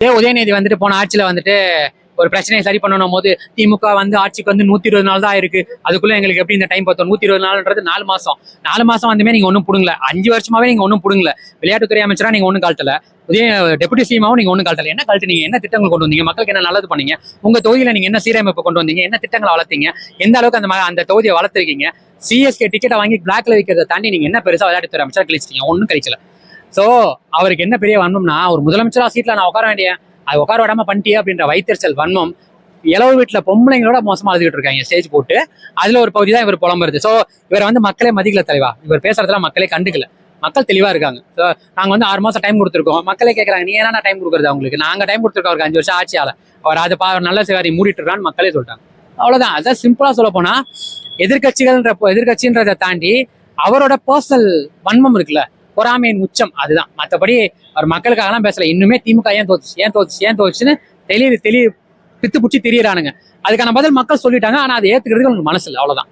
உதயநிதி வந்துட்டு போன ஆட்சியில வந்துட்டு ஒரு பிரச்சனையை சரி பண்ணணும் போது திமுக வந்து ஆட்சிக்கு வந்து 120 நாள் தான் இருக்கு, அதுக்குள்ள எங்களுக்கு எப்படி இந்த டைம் பார்த்தோம்? 120 நாள்ன்றது 4 மாசம் வந்துமே நீங்க ஒன்றும் புடுங்கல. 5 வருஷமாவே நீங்க ஒன்றும் புடுங்கல. விளையாட்டுத்துறை அமைச்சரா நீங்க ஒன்றும் கழட்டல. உதய டெபுட்டி சிஎமாவும் நீங்க ஒன்றும் கழட்டல. என்ன கழட்டுனீங்க? என்ன திட்டங்கள் கொண்டு வந்தீங்க? மக்களுக்கு என்ன நல்லது பண்ணீங்க? உங்க தொகுதியில நீங்க என்ன சீரமைப்பு கொண்டு வந்தீங்க? என்ன திட்டங்களை வளர்த்தீங்க? எந்த அளவுக்கு அந்த தொகுதியை வளர்த்துருக்கீங்க? சிஎஸ்கே டிக்கெட்டை வாங்கி பிளாக்ல வைக்கிறத தாண்டி நீங்க என்ன பெருசா விளையாட்டுத்துறை அமைச்சரா கழிச்சிட்டீங்க? ஒன்றும் கழிச்சல. சோ அவருக்கு என்ன பெரிய வன்மம்னா, ஒரு முதலமைச்சரா சீட்ல நான் உட்கார வேண்டிய அது உட்கார விடாம பண்ணிட்டியே அப்படின்ற வைத்தறிச்சல் வன்மம். இளவு வீட்டுல பொம்பளைங்களோட மோசமா எழுதிட்டு இருக்காங்க ஸ்டேஜ் போட்டு. அதுல ஒரு பகுதி தான் இவர் புலம்புறது. சோ இவர் வந்து மக்களே மதிக்கல தலைவா. இவர் பேசுறதுலாம் மக்களே கண்டுக்கல. மக்கள் தெளிவா இருக்காங்க. நாங்க வந்து 6 மாசம் டைம் கொடுத்துருக்கோம். மக்களே கேட்கறாங்க, நீ என்ன டைம் கொடுக்குறது அவங்களுக்கு? நாங்க டைம் கொடுத்துருக்கோம் அவருக்கு 5 வருஷம் ஆட்சியால. அவர் அதை நல்ல சேவாரி மூடிட்டு இருக்கான்னு மக்களே சொல்லிட்டாங்க. அவ்வளவுதான். அதான் சிம்பிளா சொல்ல போனா, எதிர்கட்சின்றதை தாண்டி அவரோட பர்சனல் வன்மம் இருக்குல்ல, பொறாமையின் உச்சம் அதுதான். மற்றபடி அவர் மக்களுக்காகலாம் பேசல. இன்னுமே திமுக ஏன் தோச்சுன்னு தெளிவு பித்து பிடிச்சி திரியறானுங்க. அதுக்கான பதில் மக்கள் சொல்லிட்டாங்க. ஆனா அதை ஏத்துக்கிறதுக்கு உங்களுக்கு மனசு இல்லை, அவ்வளவுதான்.